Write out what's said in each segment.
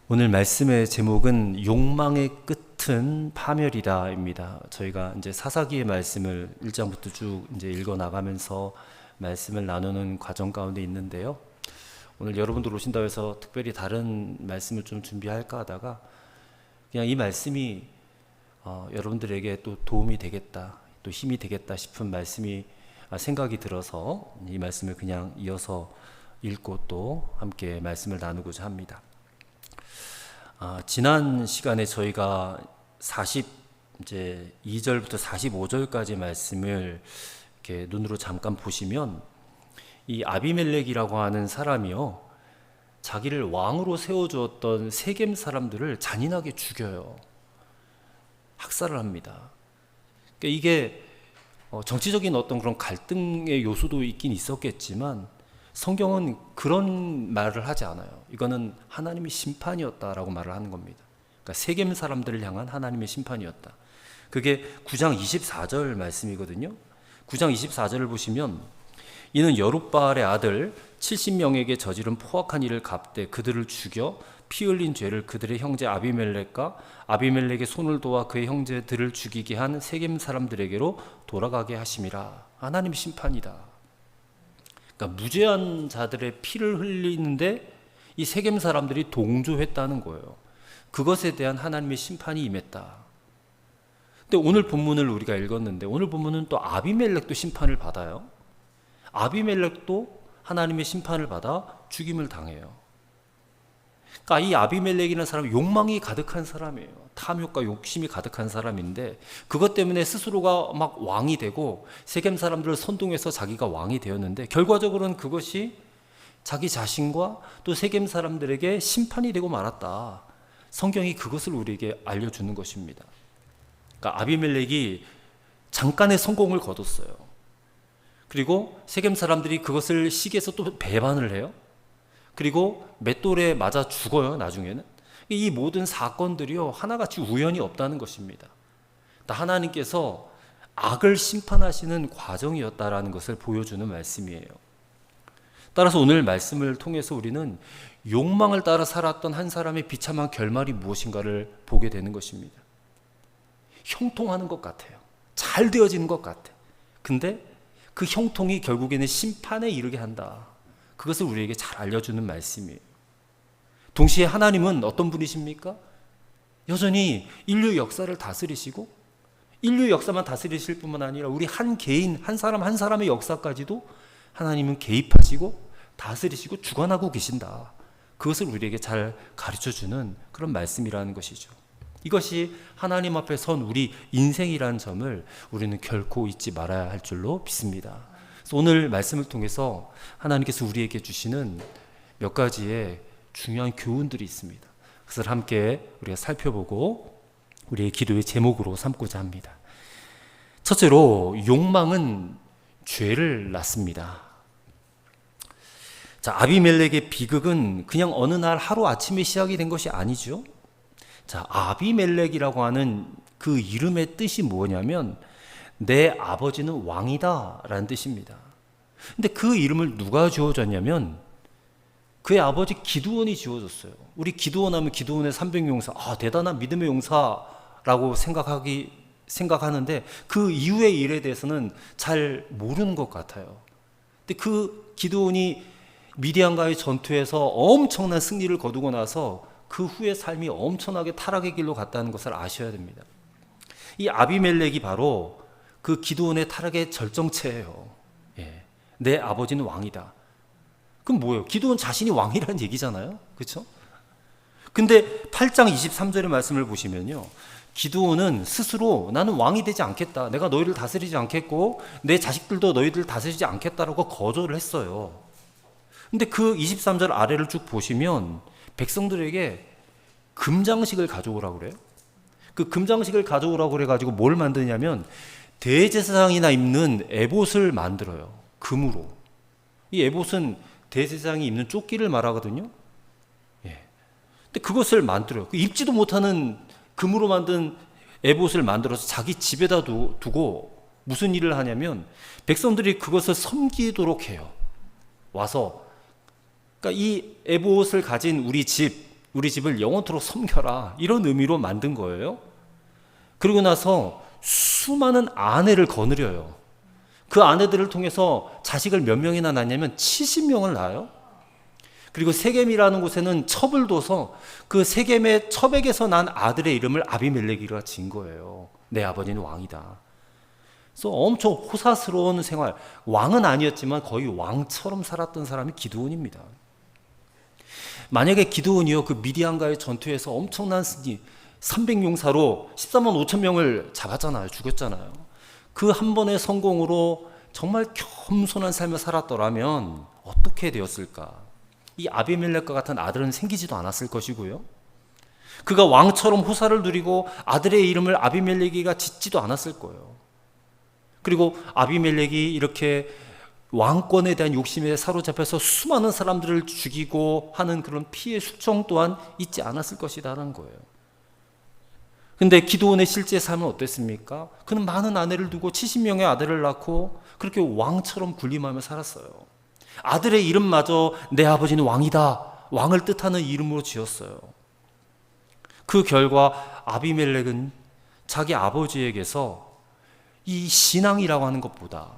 오늘 말씀의 제목은 욕망의 끝은 파멸이다입니다. 저희가 이제 사사기의 말씀을 1장부터 쭉 이제 읽어 나가면서 말씀을 나누는 과정 가운데 있는데요. 오늘 여러분들 오신다고 해서 특별히 다른 말씀을 좀 준비할까 하다가 그냥 이 말씀이 여러분들에게 또 도움이 되겠다, 또 힘이 되겠다 싶은 말씀이 생각이 들어서 이 말씀을 그냥 이어서 읽고 또 함께 말씀을 나누고자 합니다. 지난 시간에 저희가 42절부터 45절까지 말씀을 이렇게 눈으로 잠깐 보시면 이 아비멜렉이라고 하는 사람이요, 자기를 왕으로 세워주었던 세겜 사람들을 잔인하게 죽여요. 학살을 합니다. 그러니까 이게 정치적인 어떤 그런 갈등의 요소도 있긴 있었겠지만 성경은 그런 말을 하지 않아요. 이거는 하나님의 심판이었다라고 말을 하는 겁니다. 그러니까 세겜 사람들을 향한 하나님의 심판이었다. 그게 9장 24절 말씀이거든요. 9장 24절을 보시면 이는 여룻바알의 아들 70명에게 저지른 포악한 일을 갚되 그들을 죽여 피 흘린 죄를 그들의 형제 아비멜렉과 아비멜렉의 손을 도와 그의 형제들을 죽이게 한 세겜 사람들에게로 돌아가게 하심이라. 하나님의 심판이다. 그러니까 무죄한 자들의 피를 흘리는데 이 세겜 사람들이 동조했다는 거예요. 그것에 대한 하나님의 심판이 임했다. 근데 오늘 본문을 우리가 읽었는데 오늘 본문은 또 아비멜렉도 심판을 받아요. 아비멜렉도 하나님의 심판을 받아 죽임을 당해요. 그러니까 이 아비멜렉이라는 사람은 욕망이 가득한 사람이에요. 탐욕과 욕심이 가득한 사람인데 그것 때문에 스스로가 막 왕이 되고 세겜 사람들을 선동해서 자기가 왕이 되었는데 결과적으로는 그것이 자기 자신과 또 세겜 사람들에게 심판이 되고 말았다. 성경이 그것을 우리에게 알려주는 것입니다. 그러니까 아비멜렉이 잠깐의 성공을 거뒀어요. 그리고 세겜 사람들이 그것을 시기해서 또 배반을 해요. 그리고 맷돌에 맞아 죽어요. 나중에는. 이 모든 사건들이요, 하나같이 우연이 없다는 것입니다. 하나님께서 악을 심판하시는 과정이었다라는 것을 보여주는 말씀이에요. 따라서 오늘 말씀을 통해서 우리는 욕망을 따라 살았던 한 사람의 비참한 결말이 무엇인가를 보게 되는 것입니다. 형통하는 것 같아요. 잘 되어지는 것 같아. 근데 그 형통이 결국에는 심판에 이르게 한다. 그것을 우리에게 잘 알려주는 말씀이에요. 동시에 하나님은 어떤 분이십니까? 여전히 인류 역사를 다스리시고 인류 역사만 다스리실 뿐만 아니라 우리 한 개인, 한 사람 한 사람의 역사까지도 하나님은 개입하시고 다스리시고 주관하고 계신다. 그것을 우리에게 잘 가르쳐주는 그런 말씀이라는 것이죠. 이것이 하나님 앞에 선 우리 인생이라는 점을 우리는 결코 잊지 말아야 할 줄로 믿습니다. 그래서 오늘 말씀을 통해서 하나님께서 우리에게 주시는 몇 가지의 중요한 교훈들이 있습니다. 그것을 함께 우리가 살펴보고 우리의 기도의 제목으로 삼고자 합니다. 첫째로, 욕망은 죄를 낳습니다. 자, 아비멜렉의 비극은 그냥 어느 날 하루아침에 시작이 된 것이 아니죠. 자, 아비멜렉이라고 하는 그 이름의 뜻이 뭐냐면 내 아버지는 왕이다 라는 뜻입니다. 근데 그 이름을 누가 지어줬냐면 그의 아버지 기드온이 지어줬어요. 우리 기드온 하면 기드온의 300용사, 대단한 믿음의 용사라고 생각하는데 그 이후의 일에 대해서는 잘 모르는 것 같아요. 근데 그 기드온이 미디안과의 전투에서 엄청난 승리를 거두고 나서 그 후의 삶이 엄청나게 타락의 길로 갔다는 것을 아셔야 됩니다. 이 아비멜렉이 바로 그 기드온의 타락의 절정체예요. 내 아버지는 왕이다. 그럼 뭐예요? 기드온 자신이 왕이라는 얘기잖아요. 그렇죠? 근데 8장 23절의 말씀을 보시면요, 기드온은 스스로 나는 왕이 되지 않겠다, 내가 너희를 다스리지 않겠고 내 자식들도 너희들 다스리지 않겠다라고 거절을 했어요. 근데 그 23절 아래를 쭉 보시면 백성들에게 금장식을 가져오라고 그래요. 그 금장식을 가져오라고 그래가지고 뭘 만드냐면 대제사장이나 입는 에봇을 만들어요. 금으로. 이 에봇은 대제사장이 입는 조끼를 말하거든요. 근데 그것을 만들어요. 입지도 못하는 금으로 만든 에봇을 만들어서 자기 집에다 두고 무슨 일을 하냐면 백성들이 그것을 섬기도록 해요. 와서, 그러니까 이 에봇을 가진 우리 집, 우리 집을 영원토록 섬겨라, 이런 의미로 만든 거예요. 그리고 나서 수많은 아내를 거느려요. 그 아내들을 통해서 자식을 몇 명이나 낳냐면 70명을 낳아요. 그리고 세겜이라는 곳에는 첩을 둬서 그 세겜의 첩에게서 난 아들의 이름을 아비멜렉이라 지은 거예요. 내 아버지는 왕이다. 그래서 엄청 호사스러운 생활, 왕은 아니었지만 거의 왕처럼 살았던 사람이 기드온입니다. 만약에 기드온이요, 그 미디안과의 전투에서 엄청난 승리, 300용사로 14만 5천 명을 잡았잖아요. 죽였잖아요. 그 한 번의 성공으로 정말 겸손한 삶을 살았더라면 어떻게 되었을까? 이 아비멜렉과 같은 아들은 생기지도 않았을 것이고요. 그가 왕처럼 호사를 누리고 아들의 이름을 아비멜렉이가 짓지도 않았을 거예요. 그리고 아비멜렉이 이렇게 왕권에 대한 욕심에 사로잡혀서 수많은 사람들을 죽이고 하는 그런 피해 숙청 또한 있지 않았을 것이라는 거예요. 근데 기드온의 실제 삶은 어땠습니까? 그는 많은 아내를 두고 70명의 아들을 낳고 그렇게 왕처럼 군림하며 살았어요. 아들의 이름마저 내 아버지는 왕이다, 왕을 뜻하는 이름으로 지었어요. 그 결과 아비멜렉은 자기 아버지에게서 이 신앙이라고 하는 것보다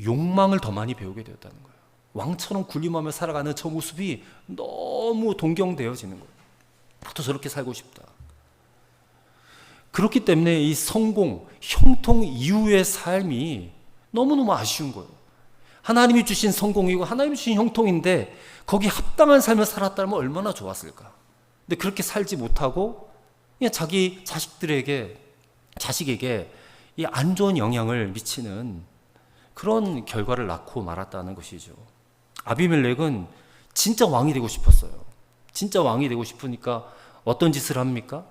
욕망을 더 많이 배우게 되었다는 거예요. 왕처럼 군림하며 살아가는 저 모습이 너무 동경되어지는 거예요. 나도 저렇게 살고 싶다. 그렇기 때문에 이 성공, 형통 이후의 삶이 너무너무 아쉬운 거예요. 하나님이 주신 성공이고 하나님이 주신 형통인데 거기에 합당한 삶을 살았다면 얼마나 좋았을까. 근데 그렇게 살지 못하고 그냥 자기 자식에게 이 안 좋은 영향을 미치는 그런 결과를 낳고 말았다는 것이죠. 아비멜렉은 진짜 왕이 되고 싶었어요. 진짜 왕이 되고 싶으니까 어떤 짓을 합니까?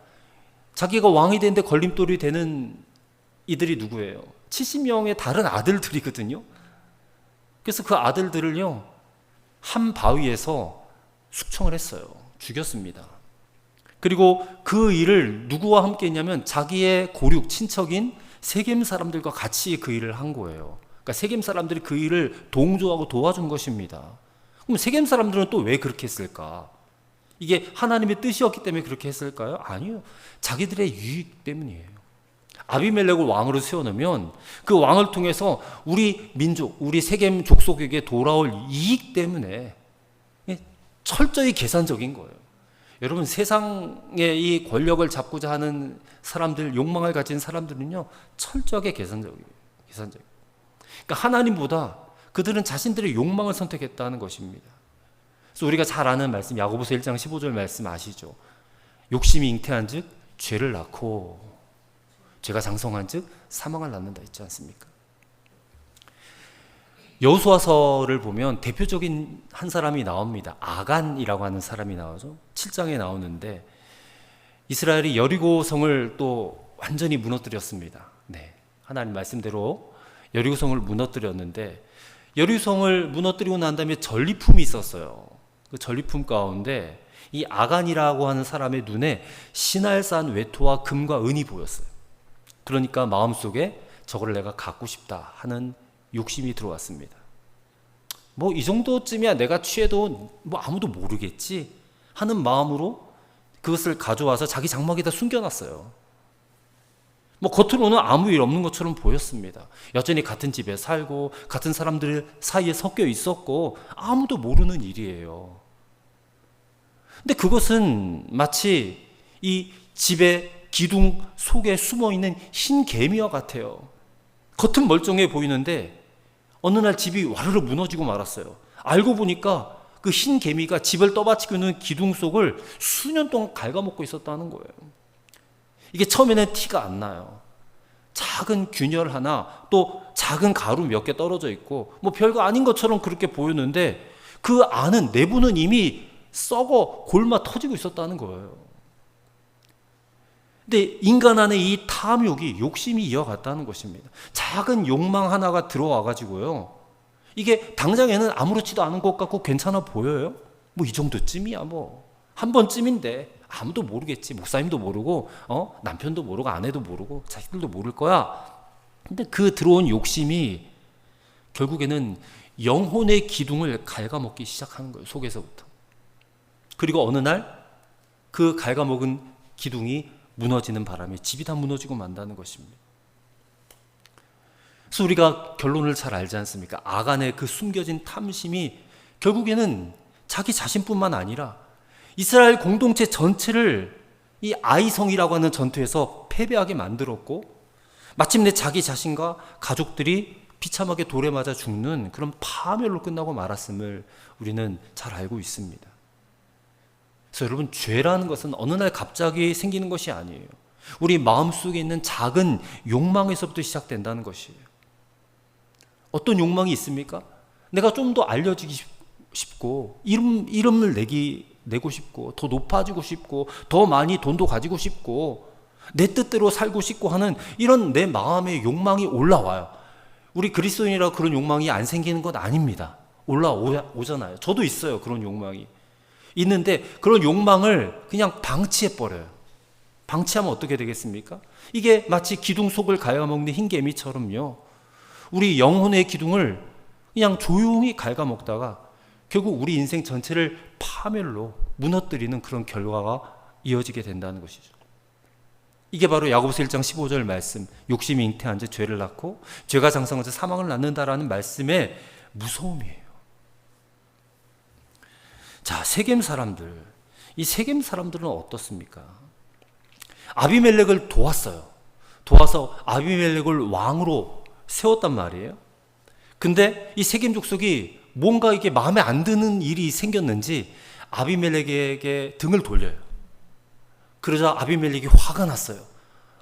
자기가 왕이 되는데 걸림돌이 되는 이들이 누구예요? 70명의 다른 아들들이거든요. 그래서 그 아들들을요, 한 바위에서 숙청을 했어요. 죽였습니다. 그리고 그 일을 누구와 함께 했냐면 자기의 고륙 친척인 세겜 사람들과 같이 그 일을 한 거예요. 그러니까 세겜 사람들이 그 일을 동조하고 도와준 것입니다. 그럼 세겜 사람들은 또 왜 그렇게 했을까? 이게 하나님의 뜻이었기 때문에 그렇게 했을까요? 아니요. 자기들의 유익 때문이에요. 아비멜렉을 왕으로 세워놓으면 그 왕을 통해서 우리 민족, 우리 세겜 족속에게 돌아올 이익 때문에 철저히 계산적인 거예요. 여러분, 세상의 이 권력을 잡고자 하는 사람들, 욕망을 가진 사람들은요, 철저하게 계산적이에요. 그러니까 하나님보다 그들은 자신들의 욕망을 선택했다는 것입니다. 그래서 우리가 잘 아는 말씀, 야고보서 1장 15절 말씀 아시죠? 욕심이 잉태한 즉 죄를 낳고 죄가 장성한 즉 사망을 낳는다 있지 않습니까? 여호수아서를 보면 대표적인 한 사람이 나옵니다. 아간이라고 하는 사람이 나오죠. 7장에 나오는데 이스라엘이 여리고성을 또 완전히 무너뜨렸습니다. 네, 하나님 말씀대로 여리고성을 무너뜨렸는데 여리고성을 무너뜨리고 난 다음에 전리품이 있었어요. 그 전리품 가운데 이 아간이라고 하는 사람의 눈에 시날산 외토와 금과 은이 보였어요. 그러니까 마음속에 저걸 내가 갖고 싶다 하는 욕심이 들어왔습니다. 뭐 이 정도쯤이야 내가 취해도 뭐 아무도 모르겠지 하는 마음으로 그것을 가져와서 자기 장막에다 숨겨놨어요. 뭐 겉으로는 아무 일 없는 것처럼 보였습니다. 여전히 같은 집에 살고 같은 사람들 사이에 섞여 있었고 아무도 모르는 일이에요. 근데 그것은 마치 이 집의 기둥 속에 숨어있는 흰 개미와 같아요. 겉은 멀쩡해 보이는데 어느 날 집이 와르르 무너지고 말았어요. 알고 보니까 그 흰 개미가 집을 떠받치고 있는 기둥 속을 수년 동안 갉아먹고 있었다는 거예요. 이게 처음에는 티가 안 나요. 작은 균열 하나, 또 작은 가루 몇 개 떨어져 있고 뭐 별거 아닌 것처럼 그렇게 보였는데 그 안은, 내부는 이미 썩어 골마 터지고 있었다는 거예요. 근데 인간 안에 이 탐욕이, 욕심이 이어갔다는 것입니다. 작은 욕망 하나가 들어와 가지고요, 이게 당장에는 아무렇지도 않은 것 같고 괜찮아 보여요. 뭐 이 정도쯤이야, 뭐 한 번쯤인데 아무도 모르겠지. 목사님도 모르고 남편도 모르고 아내도 모르고 자식들도 모를 거야. 근데 그 들어온 욕심이 결국에는 영혼의 기둥을 갉아먹기 시작하는 거예요, 속에서부터. 그리고 어느 날 그 갉아먹은 기둥이 무너지는 바람에 집이 다 무너지고 만다는 것입니다. 그래서 우리가 결론을 잘 알지 않습니까? 아간의 그 숨겨진 탐심이 결국에는 자기 자신뿐만 아니라 이스라엘 공동체 전체를 이 아이성이라고 하는 전투에서 패배하게 만들었고, 마침내 자기 자신과 가족들이 비참하게 돌에 맞아 죽는 그런 파멸로 끝나고 말았음을 우리는 잘 알고 있습니다. 그래서 여러분, 죄라는 것은 어느 날 갑자기 생기는 것이 아니에요. 우리 마음속에 있는 작은 욕망에서부터 시작된다는 것이에요. 어떤 욕망이 있습니까? 내가 좀 더 알려지기 싶고, 이름을 내고 싶고, 더 높아지고 싶고, 더 많이 돈도 가지고 싶고, 내 뜻대로 살고 싶고 하는 이런 내 마음의 욕망이 올라와요. 우리 그리스도인이라 그런 욕망이 안 생기는 건 아닙니다. 올라오잖아요. 저도 있어요. 그런 욕망이 있는데, 그런 욕망을 그냥 방치해버려요. 방치하면 어떻게 되겠습니까? 이게 마치 기둥 속을 갉아먹는 흰개미처럼요, 우리 영혼의 기둥을 그냥 조용히 갉아먹다가 결국 우리 인생 전체를 파멸로 무너뜨리는 그런 결과가 이어지게 된다는 것이죠. 이게 바로 야고보서 1장 15절 말씀, 욕심이 잉태한 자 죄를 낳고 죄가 장성한 자 사망을 낳는다라는 말씀의 무서움이에요. 자, 세겜 사람들, 이 세겜 사람들은 어떻습니까? 아비멜렉을 도와서 아비멜렉을 왕으로 세웠단 말이에요. 근데 이 세겜 족속이 뭔가 이게 마음에 안 드는 일이 생겼는지 아비멜렉에게 등을 돌려요. 그러자 아비멜렉이 화가 났어요.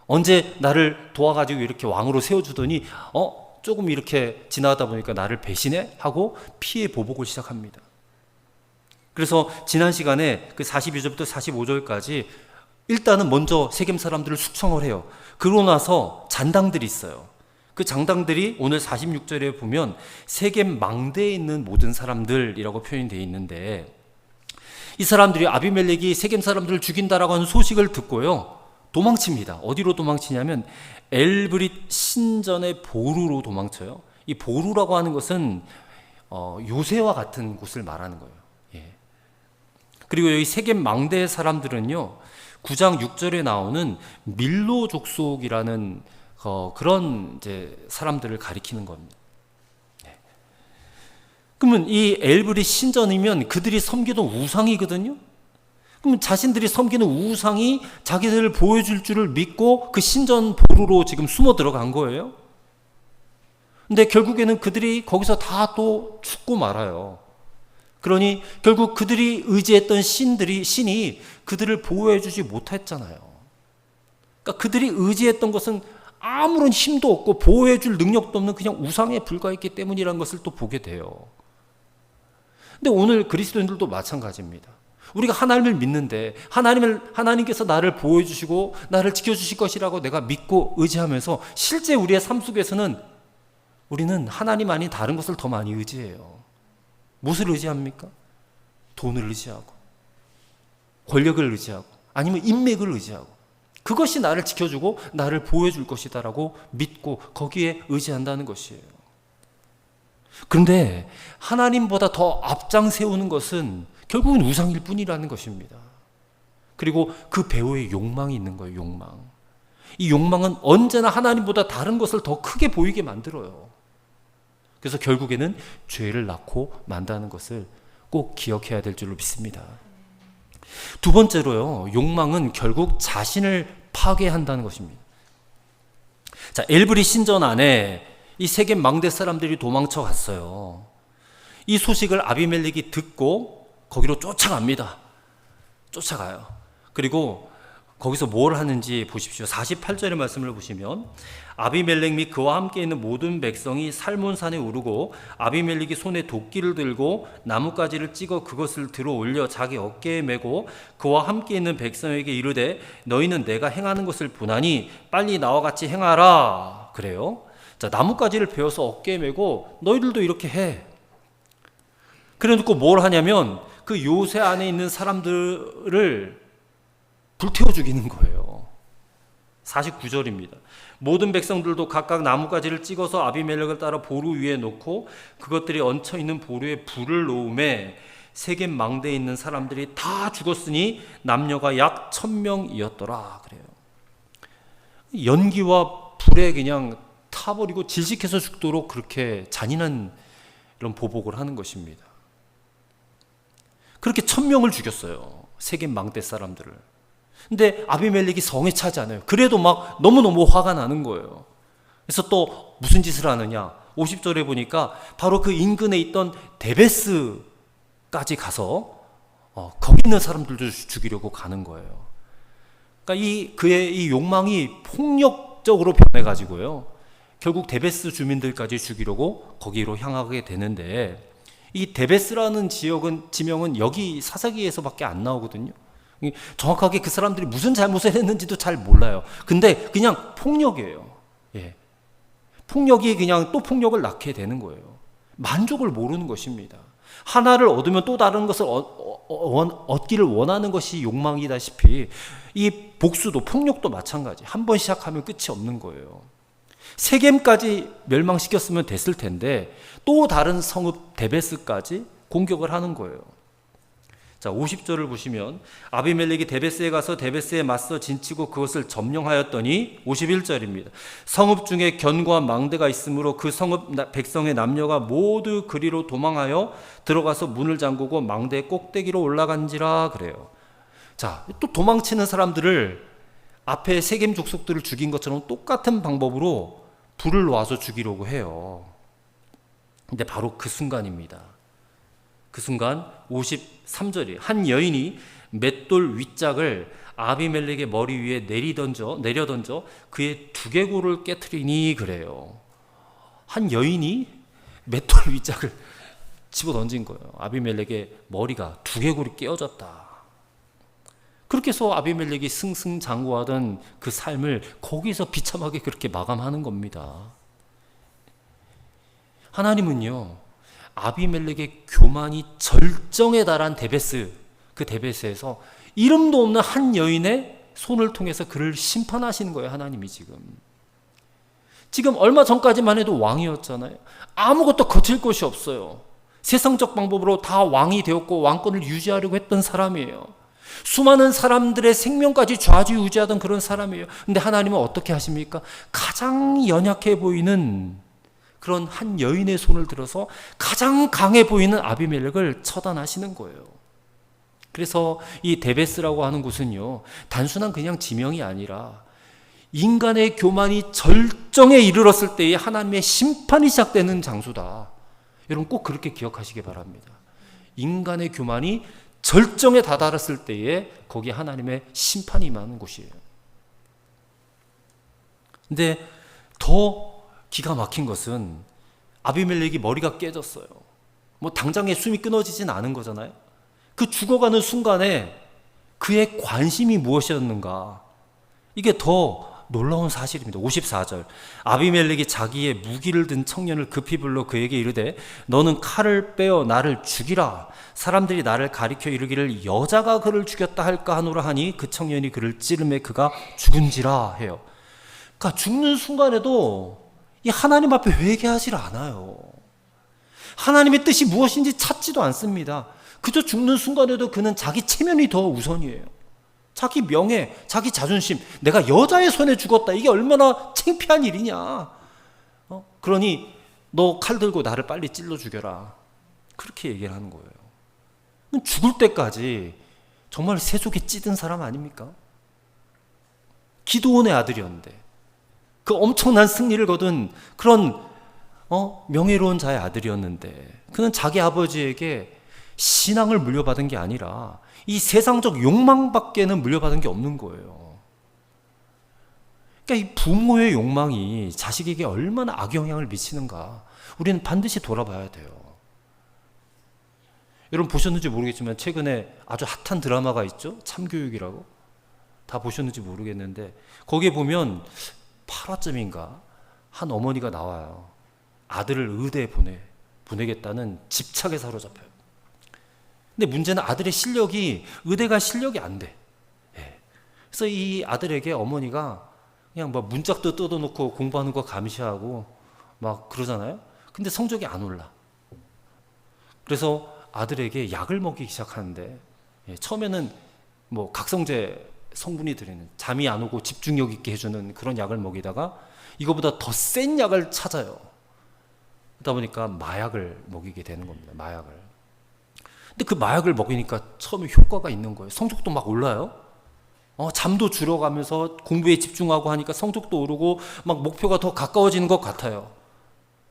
언제 나를 도와가지고 이렇게 왕으로 세워주더니 조금 이렇게 지나가다 보니까 나를 배신해? 하고 피해 보복을 시작합니다. 그래서 지난 시간에 그 42절부터 45절까지 일단은 먼저 세겜 사람들을 숙청을 해요. 그러고 나서 잔당들이 있어요. 그 장당들이 오늘 46절에 보면 세겜 망대에 있는 모든 사람들이라고 표현이 되어 있는데, 이 사람들이 아비멜렉이 세겜 사람들을 죽인다라고 하는 소식을 듣고요, 도망칩니다. 어디로 도망치냐면 엘브릿 신전의 보루로 도망쳐요. 이 보루라고 하는 것은 요새와 같은 곳을 말하는 거예요. 예. 그리고 여기 세겜 망대의 사람들은요, 9장 6절에 나오는 밀로 족속이라는 그런 이제 사람들을 가리키는 겁니다. 네. 그러면 이 엘브릿 신전이면 그들이 섬기던 우상이거든요. 그럼 자신들이 섬기는 우상이 자기들을 보여줄 줄을 믿고 그 신전 보루로 지금 숨어 들어간 거예요. 근데 결국에는 그들이 거기서 다 또 죽고 말아요. 그러니 결국 그들이 의지했던 신이 그들을 보호해주지 못했잖아요. 그러니까 그들이 의지했던 것은 아무런 힘도 없고 보호해줄 능력도 없는 그냥 우상에 불과했기 때문이라는 것을 또 보게 돼요. 근데 오늘 그리스도인들도 마찬가지입니다. 우리가 하나님을 믿는데 하나님께서 나를 보호해주시고 나를 지켜주실 것이라고 내가 믿고 의지하면서 실제 우리의 삶 속에서는 우리는 하나님 아닌 다른 것을 더 많이 의지해요. 무엇을 의지합니까? 돈을 의지하고, 권력을 의지하고, 아니면 인맥을 의지하고, 그것이 나를 지켜주고 나를 보호해줄 것이다라고 믿고 거기에 의지한다는 것이에요. 그런데 하나님보다 더 앞장 세우는 것은 결국은 우상일 뿐이라는 것입니다. 그리고 그 배후에 욕망이 있는 거예요. 욕망. 이 욕망은 언제나 하나님보다 다른 것을 더 크게 보이게 만들어요. 그래서 결국에는 죄를 낳고 만다는 것을 꼭 기억해야 될 줄로 믿습니다. 두 번째로요, 욕망은 결국 자신을 파괴한다는 것입니다. 자, 엘브릿 신전 안에 이 세겜 망대 사람들이 도망쳐 갔어요. 이 소식을 아비멜렉이 듣고 거기로 쫓아갑니다. 쫓아가요. 그리고 거기서 뭘 하는지 보십시오. 48절의 말씀을 보시면 아비멜렉 및 그와 함께 있는 모든 백성이 살몬산에 오르고 아비멜렉이 손에 도끼를 들고 나뭇가지를 찍어 그것을 들어 올려 자기 어깨에 메고 그와 함께 있는 백성에게 이르되 너희는 내가 행하는 것을 보나니 빨리 나와 같이 행하라. 그래요. 자, 나뭇가지를 베어서 어깨에 메고 너희들도 이렇게 해. 그래 놓고 뭘 하냐면 그 요새 안에 있는 사람들을 불태워 죽이는 거예요. 49절입니다. 모든 백성들도 각각 나뭇가지를 찍어서 아비멜렉을 따라 보루 위에 놓고 그것들이 얹혀 있는 보루에 불을 놓음에 세겜 망대에 있는 사람들이 다 죽었으니 남녀가 약 1000명이었더라 그래요. 연기와 불에 그냥 타버리고 질식해서 죽도록 그렇게 잔인한 이런 보복을 하는 것입니다. 그렇게 1000명을 죽였어요. 세겜 망대 사람들을. 근데 아비멜렉이 성에 차지 않아요. 그래도 막 너무너무 화가 나는 거예요. 그래서 또 무슨 짓을 하느냐? 50절에 보니까 바로 그 인근에 있던 데베스까지 가서 거기 있는 사람들도 죽이려고 가는 거예요. 그러니까 그의 이 욕망이 폭력적으로 변해가지고요. 결국 데베스 주민들까지 죽이려고 거기로 향하게 되는데, 이 데베스라는 지명은 여기 사사기에서밖에 안 나오거든요. 정확하게 그 사람들이 무슨 잘못을 했는지도 잘 몰라요. 근데 그냥 폭력이에요. 예. 폭력이 그냥 또 폭력을 낳게 되는 거예요. 만족을 모르는 것입니다. 하나를 얻으면 또 다른 것을 얻기를 원하는 것이 욕망이다시피 이 복수도 폭력도 마찬가지. 한 번 시작하면 끝이 없는 거예요. 세겜까지 멸망시켰으면 됐을 텐데 또 다른 성읍 데베스까지 공격을 하는 거예요. 자, 50절을 보시면 아비멜렉이 데베스에 가서 데베스에 맞서 진치고 그것을 점령하였더니 51절입니다. 성읍 중에 견고와 망대가 있으므로 그 성읍 백성의 남녀가 모두 그리로 도망하여 들어가서 문을 잠그고 망대 꼭대기로 올라간지라 그래요. 자, 또 도망치는 사람들을 앞에 세겜 족속들을 죽인 것처럼 똑같은 방법으로 불을 놔서 죽이려고 해요. 근데 바로 그 순간입니다. 그 순간 53절이 한 여인이 맷돌 윗짝을 아비멜렉의 머리 위에 내려 던져 그의 두개골을 깨트리니 그래요. 한 여인이 맷돌 윗짝을 집어 던진 거예요. 아비멜렉의 머리가 두개골이 깨어졌다. 그렇게 해서 아비멜렉이 승승장구하던 그 삶을 거기서 비참하게 그렇게 마감하는 겁니다. 하나님은요, 아비멜렉의 교만이 절정에 달한 그 데베스에서 이름도 없는 한 여인의 손을 통해서 그를 심판하시는 거예요. 하나님이 지금 얼마 전까지만 해도 왕이었잖아요. 아무것도 거칠 것이 없어요. 세상적 방법으로 다 왕이 되었고 왕권을 유지하려고 했던 사람이에요. 수많은 사람들의 생명까지 좌지우지하던 그런 사람이에요. 근데 하나님은 어떻게 하십니까? 가장 연약해 보이는 그런 한 여인의 손을 들어서 가장 강해 보이는 아비멜렉을 처단하시는 거예요. 그래서 이 데베스라고 하는 곳은요, 단순한 그냥 지명이 아니라 인간의 교만이 절정에 이르렀을 때에 하나님의 심판이 시작되는 장소다. 여러분 꼭 그렇게 기억하시기 바랍니다. 인간의 교만이 절정에 다다랐을 때에 거기 하나님의 심판이 임하는 곳이에요. 근데 더 기가 막힌 것은 아비멜렉이 머리가 깨졌어요. 뭐 당장에 숨이 끊어지진 않은 거잖아요. 그 죽어가는 순간에 그의 관심이 무엇이었는가? 이게 더 놀라운 사실입니다. 54절 아비멜렉이 자기의 무기를 든 청년을 급히 불러 그에게 이르되 너는 칼을 빼어 나를 죽이라. 사람들이 나를 가리켜 이르기를 여자가 그를 죽였다 할까 하노라 하니 그 청년이 그를 찌르매 그가 죽은지라 해요. 그러니까 죽는 순간에도 이 하나님 앞에 회개하질 않아요. 하나님의 뜻이 무엇인지 찾지도 않습니다. 그저 죽는 순간에도 그는 자기 체면이 더 우선이에요. 자기 명예, 자기 자존심, 내가 여자의 손에 죽었다. 이게 얼마나 창피한 일이냐. 그러니 너 칼 들고 나를 빨리 찔러 죽여라. 그렇게 얘기를 하는 거예요. 죽을 때까지 정말 세속에 찌든 사람 아닙니까? 기드온의 아들이었는데 그 엄청난 승리를 거둔 그런 명예로운 자의 아들이었는데 그는 자기 아버지에게 신앙을 물려받은 게 아니라 이 세상적 욕망밖에는 물려받은 게 없는 거예요. 그러니까 이 부모의 욕망이 자식에게 얼마나 악영향을 미치는가 우리는 반드시 돌아봐야 돼요. 여러분 보셨는지 모르겠지만 최근에 아주 핫한 드라마가 있죠. 참교육이라고. 다 보셨는지 모르겠는데 거기에 보면 8화쯤인가 한 어머니가 나와요. 아들을 의대에 보내겠다는 집착에 사로잡혀요. 근데 문제는 아들의 실력이 의대가 실력이 안 돼. 그래서 이 아들에게 어머니가 그냥 뭐 문짝도 뜯어놓고 공부하는 거 감시하고 막 그러잖아요. 근데 성적이 안 올라. 그래서 아들에게 약을 먹이기 시작하는데, 처음에는 뭐 각성제 성분이 들어있는, 잠이 안 오고 집중력 있게 해주는 그런 약을 먹이다가 이거보다 더 센 약을 찾아요. 그러다 보니까 마약을 먹이게 되는 겁니다. 마약을. 근데 그 마약을 먹이니까 처음에 효과가 있는 거예요. 성적도 막 올라요. 잠도 줄어가면서 공부에 집중하고 하니까 성적도 오르고 막 목표가 더 가까워지는 것 같아요.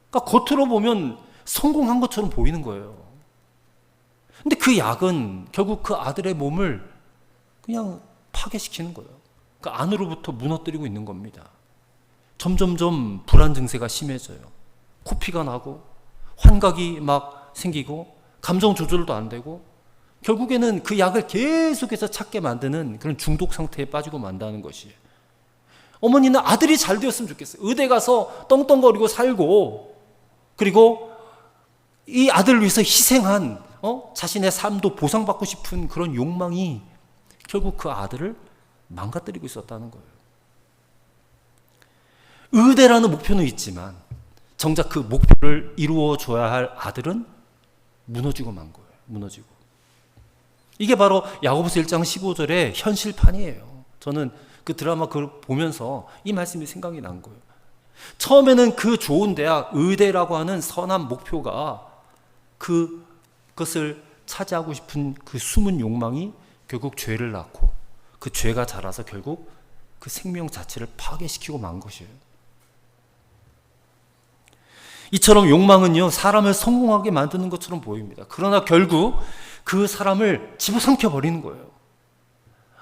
그러니까 겉으로 보면 성공한 것처럼 보이는 거예요. 근데 그 약은 결국 그 아들의 몸을 그냥 파괴시키는 거예요. 그 안으로부터 무너뜨리고 있는 겁니다. 점점점 불안 증세가 심해져요. 코피가 나고 환각이 막 생기고 감정 조절도 안 되고 결국에는 그 약을 계속해서 찾게 만드는 그런 중독 상태에 빠지고 만다는 것이에요. 어머니는 아들이 잘 되었으면 좋겠어요. 의대 가서 떵떵거리고 살고, 그리고 이 아들을 위해서 희생한 자신의 삶도 보상받고 싶은 그런 욕망이 결국 그 아들을 망가뜨리고 있었다는 거예요. 의대라는 목표는 있지만 정작 그 목표를 이루어줘야 할 아들은 무너지고 만 거예요. 무너지고. 이게 바로 야고보서 1장 15절의 현실판이에요. 저는 그 드라마 그걸 보면서 이 말씀이 생각이 난 거예요. 처음에는 그 좋은 대학, 의대라고 하는 선한 목표가 그것을 차지하고 싶은 그 숨은 욕망이 결국 죄를 낳고 그 죄가 자라서 결국 그 생명 자체를 파괴시키고 만 것이에요. 이처럼 욕망은요, 사람을 성공하게 만드는 것처럼 보입니다. 그러나 결국 그 사람을 집어삼켜 버리는 거예요.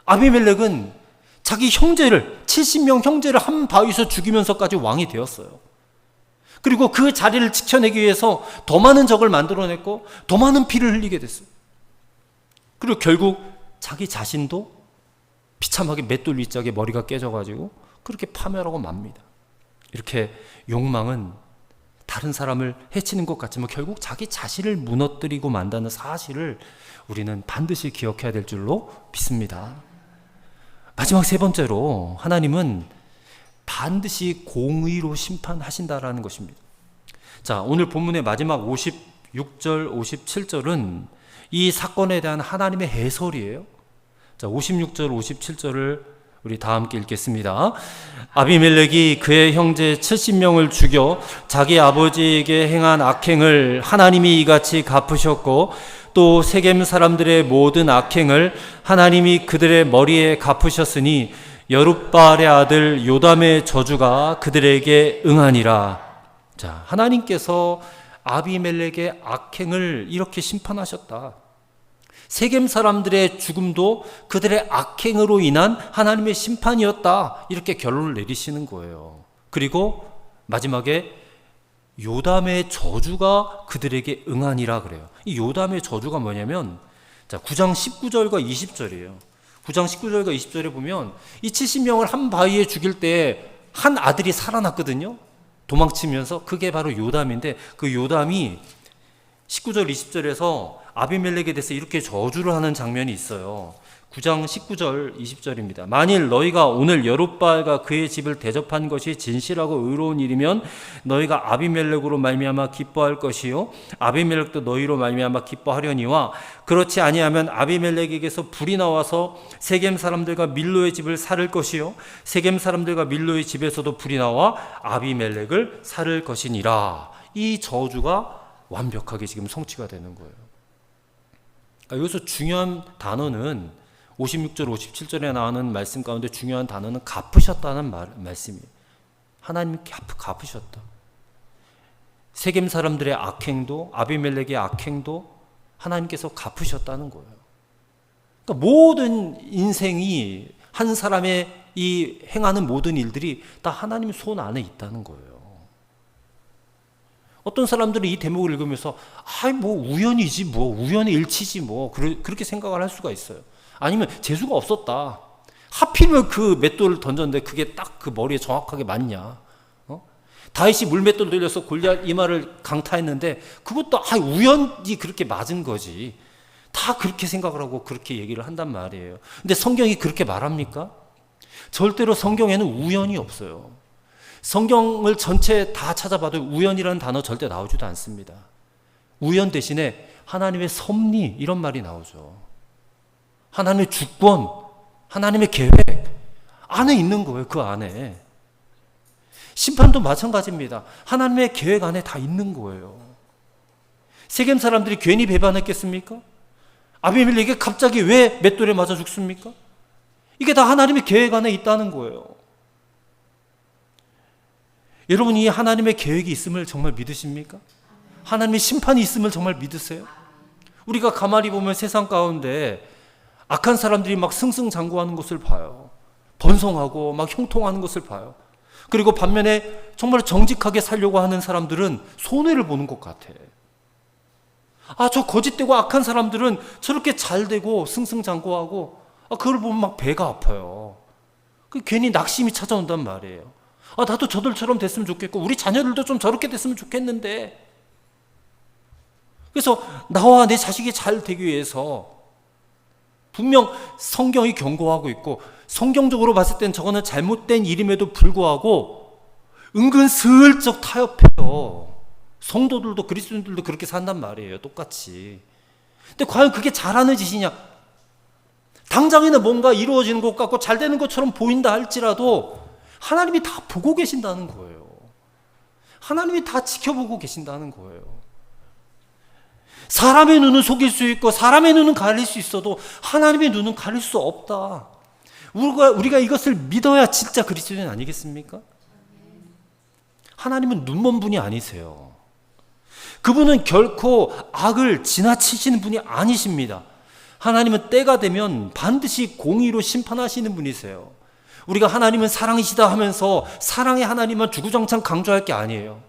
아비멜렉은 자기 형제를, 70명 형제를 한 바위에서 죽이면서까지 왕이 되었어요. 그리고 그 자리를 지켜내기 위해서 더 많은 적을 만들어냈고 더 많은 피를 흘리게 됐어요. 그리고 결국 자기 자신도 비참하게 맷돌 윗짝에 머리가 깨져가지고 그렇게 파멸하고 맙니다. 이렇게 욕망은 다른 사람을 해치는 것 같지만 결국 자기 자신을 무너뜨리고 만다는 사실을 우리는 반드시 기억해야 될 줄로 믿습니다. 마지막 세 번째로 하나님은 반드시 공의로 심판하신다라는 것입니다. 자, 오늘 본문의 마지막 56절, 57절은 이 사건에 대한 하나님의 해설이에요. 자, 56절, 57절을 우리 다 함께 읽겠습니다. 아비멜렉이 그의 형제 70명을 죽여 자기 아버지에게 행한 악행을 하나님이 이같이 갚으셨고 또 세겜 사람들의 모든 악행을 하나님이 그들의 머리에 갚으셨으니 여룻바알의 아들 요담의 저주가 그들에게 응하니라. 자, 하나님께서 아비멜렉의 악행을 이렇게 심판하셨다. 세겜 사람들의 죽음도 그들의 악행으로 인한 하나님의 심판이었다. 이렇게 결론을 내리시는 거예요. 그리고 마지막에 요담의 저주가 그들에게 응하니라 그래요. 이 요담의 저주가 뭐냐면, 자, 9장 19절과 20절이에요. 9장 19절과 20절에 보면 이 70명을 한 바위에 죽일 때 한 아들이 살아났거든요. 도망치면서. 그게 바로 요담인데 그 요담이 19절 20절에서 아비멜렉에 대해서 이렇게 저주를 하는 장면이 있어요. 9장 19절 20절입니다. 만일 너희가 오늘 여룻바알과 그의 집을 대접한 것이 진실하고 의로운 일이면 너희가 아비멜렉으로 말미암아 기뻐할 것이요 아비멜렉도 너희로 말미암아 기뻐하려니와 그렇지 아니하면 아비멜렉에게서 불이 나와서 세겜 사람들과 밀로의 집을 살을 것이요 세겜 사람들과 밀로의 집에서도 불이 나와 아비멜렉을 살을 것이니라. 이 저주가 완벽하게 지금 성취가 되는 거예요. 여기서 중요한 단어는 56절, 57절에 나오는 말씀 가운데 중요한 단어는 갚으셨다는 말씀이에요. 하나님이 갚으셨다. 세겜 사람들의 악행도 아비멜렉의 악행도 하나님께서 갚으셨다는 거예요. 그러니까 모든 인생이 한 사람의 이 행하는 모든 일들이 다 하나님 손 안에 있다는 거예요. 어떤 사람들은 이 대목을 읽으면서 뭐 우연이지 뭐 우연의 일치지 뭐 그렇게 생각을 할 수가 있어요. 아니면 재수가 없었다. 하필이면 그 맷돌을 던졌는데 그게 딱 그 머리에 정확하게 맞냐. 다윗이 물맷돌 돌려서 골리앗 이마를 강타했는데 그것도 우연히 그렇게 맞은 거지. 다 그렇게 생각을 하고 그렇게 얘기를 한단 말이에요. 근데 성경이 그렇게 말합니까? 절대로 성경에는 우연이 없어요. 성경을 전체 다 찾아봐도 우연이라는 단어 절대 나오지도 않습니다. 우연 대신에 하나님의 섭리, 이런 말이 나오죠. 하나님의 주권, 하나님의 계획 안에 있는 거예요. 그 안에. 심판도 마찬가지입니다. 하나님의 계획 안에 다 있는 거예요. 세겜 사람들이 괜히 배반했겠습니까? 아비멜렉이 갑자기 왜 맷돌에 맞아 죽습니까? 이게 다 하나님의 계획 안에 있다는 거예요. 여러분, 이 하나님의 계획이 있음을 정말 믿으십니까? 하나님의 심판이 있음을 정말 믿으세요? 우리가 가만히 보면 세상 가운데 악한 사람들이 막 승승장구하는 것을 봐요. 번성하고 막 형통하는 것을 봐요. 그리고 반면에 정말 정직하게 살려고 하는 사람들은 손해를 보는 것 같아. 저 거짓되고 악한 사람들은 저렇게 잘 되고 승승장구하고 그걸 보면 막 배가 아파요. 괜히 낙심이 찾아온단 말이에요. 나도 저들처럼 됐으면 좋겠고 우리 자녀들도 좀 저렇게 됐으면 좋겠는데. 그래서 나와 내 자식이 잘 되기 위해서 분명 성경이 경고하고 있고 성경적으로 봤을 땐 저거는 잘못된 일임에도 불구하고 은근 슬쩍 타협해요. 성도들도 그리스도인들도 그렇게 산단 말이에요. 똑같이. 근데 과연 그게 잘하는 짓이냐? 당장에는 뭔가 이루어지는 것 같고 잘 되는 것처럼 보인다 할지라도 하나님이 다 보고 계신다는 거예요. 하나님이 다 지켜보고 계신다는 거예요. 사람의 눈은 속일 수 있고 사람의 눈은 가릴 수 있어도 하나님의 눈은 가릴 수 없다. 우리가 이것을 믿어야 진짜 그리스도인 아니겠습니까? 하나님은 눈먼 분이 아니세요. 그분은 결코 악을 지나치시는 분이 아니십니다. 하나님은 때가 되면 반드시 공의로 심판하시는 분이세요. 우리가 하나님은 사랑이시다 하면서 사랑의 하나님만 주구장창 강조할 게 아니에요.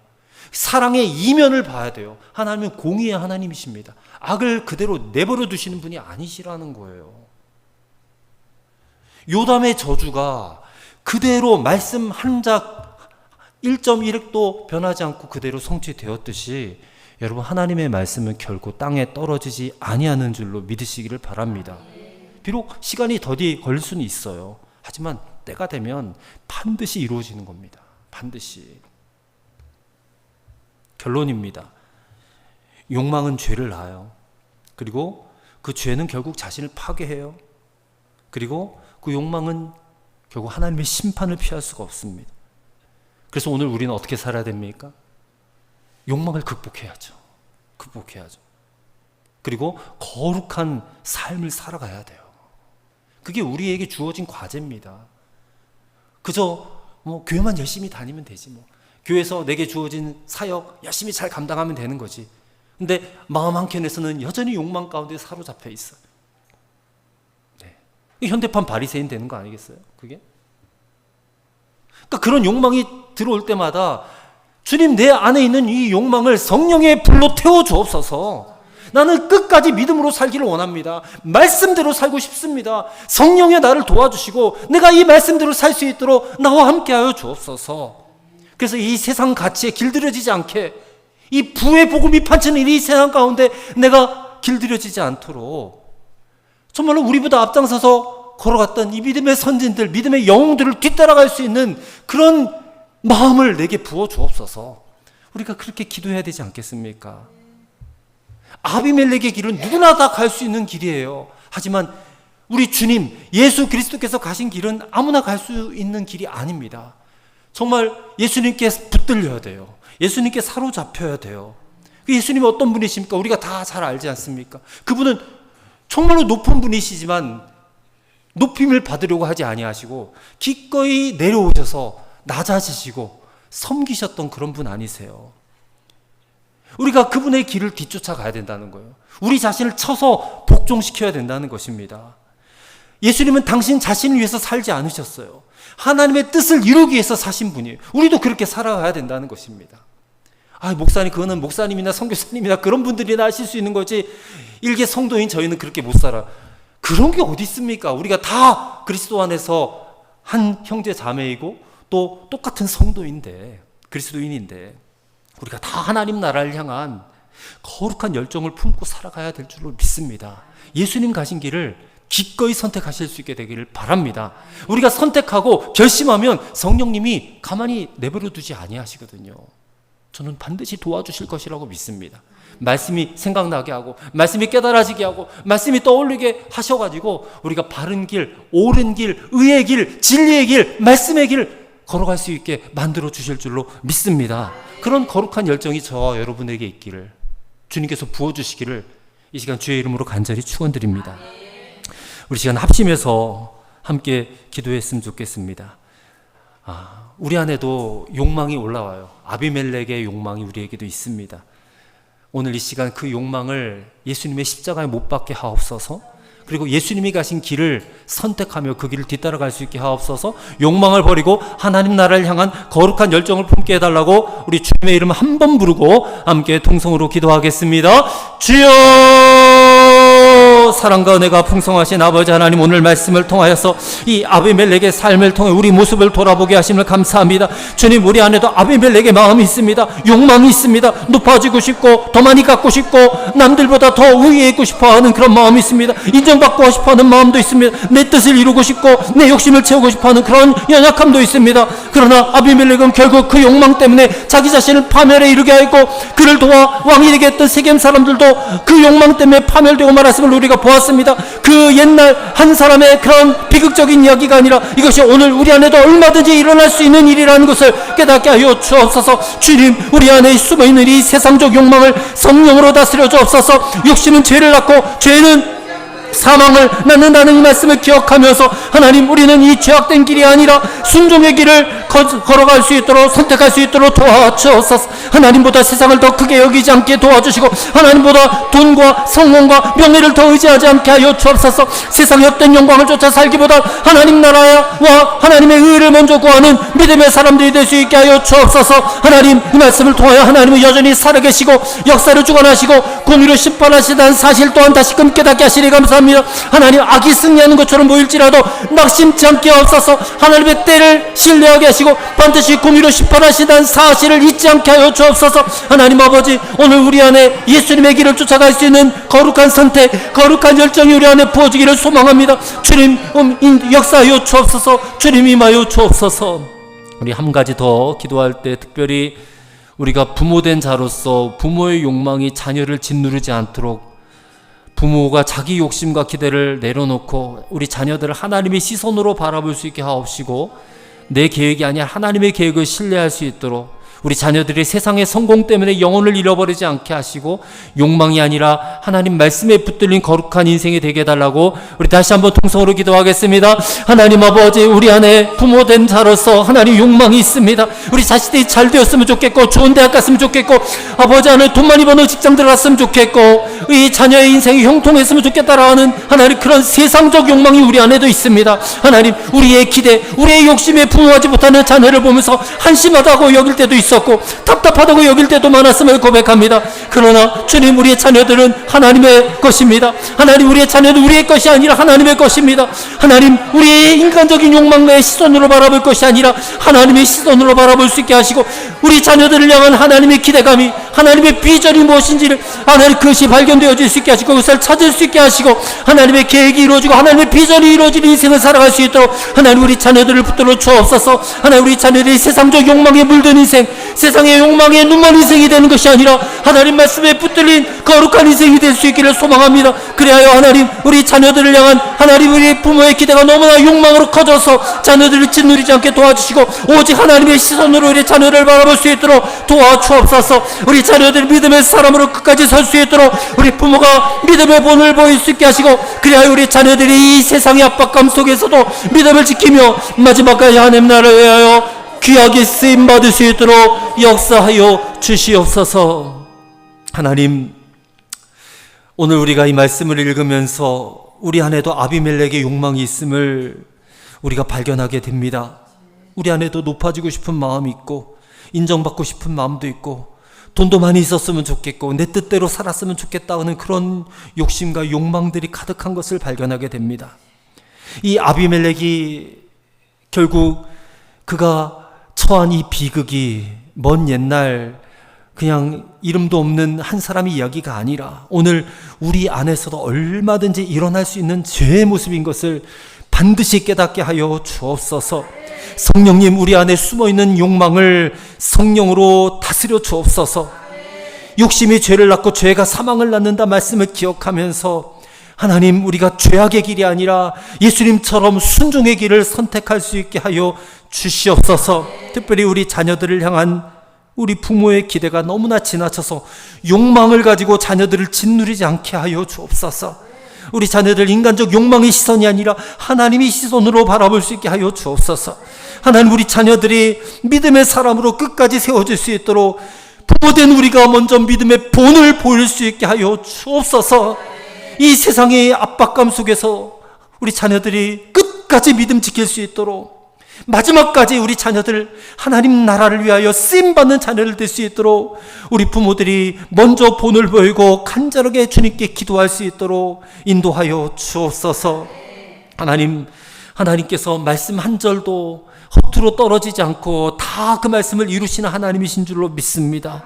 사랑의 이면을 봐야 돼요. 하나님은 공의의 하나님이십니다. 악을 그대로 내버려 두시는 분이 아니시라는 거예요. 요담의 저주가 그대로 말씀 한 작 1.1획도 변하지 않고 그대로 성취되었듯이 여러분, 하나님의 말씀은 결코 땅에 떨어지지 아니하는 줄로 믿으시기를 바랍니다. 비록 시간이 더디 걸릴 수는 있어요. 하지만 때가 되면 반드시 이루어지는 겁니다. 반드시. 결론입니다. 욕망은 죄를 낳아요. 그리고 그 죄는 결국 자신을 파괴해요. 그리고 그 욕망은 결국 하나님의 심판을 피할 수가 없습니다. 그래서 오늘 우리는 어떻게 살아야 됩니까? 욕망을 극복해야죠. 극복해야죠. 그리고 거룩한 삶을 살아가야 돼요. 그게 우리에게 주어진 과제입니다. 그저 교회만 열심히 다니면 되지 뭐. 교회에서 내게 주어진 사역 열심히 잘 감당하면 되는 거지. 근데 마음 한켠에서는 여전히 욕망 가운데 사로잡혀 있어. 네. 현대판 바리새인 되는 거 아니겠어요? 그게? 그러니까 그런 욕망이 들어올 때마다 주님, 내 안에 있는 이 욕망을 성령의 불로 태워 주옵소서. 나는 끝까지 믿음으로 살기를 원합니다. 말씀대로 살고 싶습니다. 성령의 나를 도와주시고 내가 이 말씀대로 살 수 있도록 나와 함께하여 주옵소서. 그래서 이 세상 가치에 길들여지지 않게, 이 부의 복음이 판치는 이 세상 가운데 내가 길들여지지 않도록 정말로 우리보다 앞장서서 걸어갔던 이 믿음의 선진들, 믿음의 영웅들을 뒤따라갈 수 있는 그런 마음을 내게 부어 주옵소서. 우리가 그렇게 기도해야 되지 않겠습니까? 아비멜렉의 길은 누구나 다 갈 수 있는 길이에요. 하지만 우리 주님 예수 그리스도께서 가신 길은 아무나 갈 수 있는 길이 아닙니다. 정말 예수님께 붙들려야 돼요. 예수님께 사로잡혀야 돼요. 예수님이 어떤 분이십니까? 우리가 다 잘 알지 않습니까? 그분은 정말로 높은 분이시지만 높임을 받으려고 하지 아니하시고 기꺼이 내려오셔서 낮아지시고 섬기셨던 그런 분 아니세요? 우리가 그분의 길을 뒤쫓아 가야 된다는 거예요. 우리 자신을 쳐서 복종시켜야 된다는 것입니다. 예수님은 당신 자신을 위해서 살지 않으셨어요. 하나님의 뜻을 이루기 위해서 사신 분이에요. 우리도 그렇게 살아가야 된다는 것입니다. 목사님, 그거는 목사님이나 선교사님이나 그런 분들이나 하실 수 있는 거지, 일개 성도인 저희는 그렇게 못 살아. 그런 게 어디 있습니까? 우리가 다 그리스도 안에서 한 형제 자매이고 또 똑같은 성도인데, 그리스도인인데 우리가 다 하나님 나라를 향한 거룩한 열정을 품고 살아가야 될 줄로 믿습니다. 예수님 가신 길을 기꺼이 선택하실 수 있게 되기를 바랍니다. 우리가 선택하고 결심하면 성령님이 가만히 내버려 두지 아니하시거든요. 저는 반드시 도와주실 것이라고 믿습니다. 말씀이 생각나게 하고 말씀이 깨달아지게 하고 말씀이 떠올리게 하셔가지고 우리가 바른 길, 옳은 길, 의의 길, 진리의 길, 말씀의 길 걸어갈 수 있게 만들어 주실 줄로 믿습니다. 그런 거룩한 열정이 저와 여러분에게 있기를 주님께서 부어주시기를 이 시간 주의 이름으로 간절히 축원드립니다. 우리 시간 합심해서 함께 기도했으면 좋겠습니다. 우리 안에도 욕망이 올라와요. 아비멜렉의 욕망이 우리에게도 있습니다. 오늘 이 시간 그 욕망을 예수님의 십자가에 못 박게 하옵소서. 그리고 예수님이 가신 길을 선택하며 그 길을 뒤따라갈 수 있게 하옵소서. 욕망을 버리고 하나님 나라를 향한 거룩한 열정을 품게 해달라고 우리 주님의 이름 한 번 부르고 함께 통성으로 기도하겠습니다. 주여, 사랑과 은혜가 풍성하신 아버지 하나님, 오늘 말씀을 통하여서 이 아비멜렉의 삶을 통해 우리 모습을 돌아보게 하심을 감사합니다. 주님, 우리 안에도 아비멜렉의 마음이 있습니다. 욕망이 있습니다. 높아지고 싶고 더 많이 갖고 싶고 남들보다 더 우위에 있고 싶어하는 그런 마음이 있습니다. 인정받고 싶어하는 마음도 있습니다. 내 뜻을 이루고 싶고 내 욕심을 채우고 싶어하는 그런 연약함도 있습니다. 그러나 아비멜렉은 결국 그 욕망 때문에 자기 자신을 파멸에 이르게 하였고, 그를 도와 왕이 되게 했던 세겜 사람들도 그 욕망 때문에 파멸되고 말았음을 우리가 보았습니다. 그 옛날 한 사람의 그런 비극적인 이야기가 아니라 이것이 오늘 우리 안에도 얼마든지 일어날 수 있는 일이라는 것을 깨닫게 하여 주옵소서. 주님, 우리 안에 숨어있는 이 세상적 욕망을 성령으로 다스려 주옵소서. 욕심은 죄를 낳고 죄는 사망을 낳는다는 이 말씀을 기억하면서 하나님, 우리는 이 죄악된 길이 아니라 순종의 길을 걸어갈 수 있도록 선택할 수 있도록 도와주옵소서. 하나님보다 세상을 더 크게 여기지 않게 도와주시고 하나님보다 돈과 성공과 명예를 더 의지하지 않게 하여 주옵소서. 세상의 헛된 영광을 쫓아 살기보다 하나님 나라와 하나님의 의를 먼저 구하는 믿음의 사람들이 될 수 있게 하여 주옵소서. 하나님, 이 말씀을 통하여 하나님은 여전히 살아계시고 역사를 주관하시고 공의로 심판하시다는 사실 또한 다시금 깨닫게 하시니 감사합니다. 하나님, 악이 승리하는 것처럼 보일지라도 낙심치 않게 하옵소서. 하나님의 때를 신뢰하게 하시고 반드시 공의로 심판하시다는 사실을 잊지 않게 하여 주옵소서. 하나님 아버지, 오늘 우리 안에 예수님의 길을 쫓아갈 수 있는 거룩한 선택, 거룩한 열정이 우리 안에 부어지기를 소망합니다. 주님, 역사하여 주옵소서. 주님, 임하여 주옵소서. 우리 한 가지 더 기도할 때 특별히 우리가 부모된 자로서 부모의 욕망이 자녀를 짓누르지 않도록 부모가 자기 욕심과 기대를 내려놓고 우리 자녀들을 하나님의 시선으로 바라볼 수 있게 하옵시고, 내 계획이 아니라 하나님의 계획을 신뢰할 수 있도록 우리 자녀들이 세상의 성공 때문에 영혼을 잃어버리지 않게 하시고 욕망이 아니라 하나님 말씀에 붙들린 거룩한 인생이 되게 해달라고 우리 다시 한번 통성으로 기도하겠습니다. 하나님 아버지, 우리 안에 부모된 자로서 하나님 욕망이 있습니다. 우리 자식들이 잘 되었으면 좋겠고 좋은 대학 갔으면 좋겠고 아버지 안에 돈 많이 버는 직장 들어갔으면 좋겠고 이 자녀의 인생이 형통했으면 좋겠다라는 하나님 그런 세상적 욕망이 우리 안에도 있습니다. 하나님, 우리의 기대, 우리의 욕심에 부응하지 못하는 자녀를 보면서 한심하다고 여길 때도 있습니다. 답답하다고 여길 때도 많았음을 고백합니다. 그러나 주님, 우리의 자녀들은 하나님의 것입니다. 하나님, 우리의 자녀는 우리의 것이 아니라 하나님의 것입니다. 하나님, 우리의 인간적인 욕망의 시선으로 바라볼 것이 아니라 하나님의 시선으로 바라볼 수 있게 하시고 우리 자녀들을 향한 하나님의 기대감이, 하나님의 비전이 무엇인지를 하나님 그것이 발견되어질 수 있게 하시고 그것을 찾을 수 있게 하시고 하나님의 계획이 이루어지고 하나님의 비전이 이루어지는 인생을 살아갈 수 있도록 하나님 우리 자녀들을 붙들어 주옵소서. 하나님, 우리 자녀들이 세상적 욕망에 물든 인생, 세상의 욕망에 눈먼 인생이 되는 것이 아니라 하나님 말씀에 붙들린 거룩한 인생이 될 수 있기를 소망합니다. 그리하여 하나님, 우리 자녀들을 향한 하나님 우리 부모의 기대가 너무나 욕망으로 커져서 자녀들을 짓누르지 않게 도와주시고 오직 하나님의 시선으로 우리 자녀를 바라볼 수 있도록 도와주옵소서. 우리 자녀들 믿음의 사람으로 끝까지 설 수 있도록 우리 부모가 믿음의 본을 보일 수 있게 하시고 그리하여 우리 자녀들이 이 세상의 압박감 속에서도 믿음을 지키며 마지막까지 하나님 나라를 위하여 귀하게 쓰임 받을 수 있도록 역사하여 주시옵소서. 하나님, 오늘 우리가 이 말씀을 읽으면서 우리 안에도 아비멜렉의 욕망이 있음을 우리가 발견하게 됩니다. 우리 안에도 높아지고 싶은 마음이 있고 인정받고 싶은 마음도 있고 돈도 많이 있었으면 좋겠고 내 뜻대로 살았으면 좋겠다는 그런 욕심과 욕망들이 가득한 것을 발견하게 됩니다. 이 아비멜렉이 결국 그가 처한 이 비극이 먼 옛날 그냥 이름도 없는 한 사람의 이야기가 아니라 오늘 우리 안에서도 얼마든지 일어날 수 있는 죄의 모습인 것을 반드시 깨닫게 하여 주옵소서. 성령님, 우리 안에 숨어있는 욕망을 성령으로 다스려 주옵소서. 욕심이 죄를 낳고 죄가 사망을 낳는다 말씀을 기억하면서 하나님, 우리가 죄악의 길이 아니라 예수님처럼 순종의 길을 선택할 수 있게 하여 주시옵소서. 특별히 우리 자녀들을 향한 우리 부모의 기대가 너무나 지나쳐서 욕망을 가지고 자녀들을 짓누르지 않게 하여 주옵소서. 우리 자녀들 인간적 욕망의 시선이 아니라 하나님의 시선으로 바라볼 수 있게 하여 주옵소서. 하나님, 우리 자녀들이 믿음의 사람으로 끝까지 세워질 수 있도록 부모된 우리가 먼저 믿음의 본을 보일 수 있게 하여 주옵소서. 이 세상의 압박감 속에서 우리 자녀들이 끝까지 믿음 지킬 수 있도록, 마지막까지 우리 자녀들 하나님 나라를 위하여 쓰임받는 자녀를 될 수 있도록 우리 부모들이 먼저 본을 보이고 간절하게 주님께 기도할 수 있도록 인도하여 주옵소서. 하나님께서 말씀 한 절도 허투루 떨어지지 않고 다 그 말씀을 이루시는 하나님이신 줄로 믿습니다.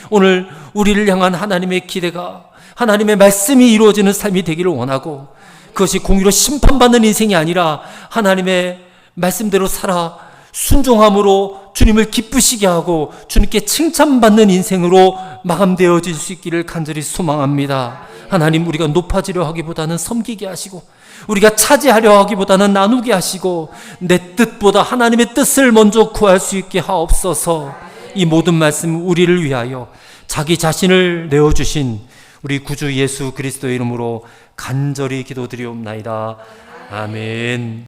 오늘 우리를 향한 하나님의 기대가 하나님의 말씀이 이루어지는 삶이 되기를 원하고, 그것이 공의로 심판받는 인생이 아니라 하나님의 말씀대로 살아 순종함으로 주님을 기쁘시게 하고 주님께 칭찬받는 인생으로 마감되어질 수 있기를 간절히 소망합니다. 하나님, 우리가 높아지려 하기보다는 섬기게 하시고, 우리가 차지하려 하기보다는 나누게 하시고, 내 뜻보다 하나님의 뜻을 먼저 구할 수 있게 하옵소서. 이 모든 말씀 우리를 위하여 자기 자신을 내어주신 우리 구주 예수 그리스도의 이름으로 간절히 기도드리옵나이다. 아멘.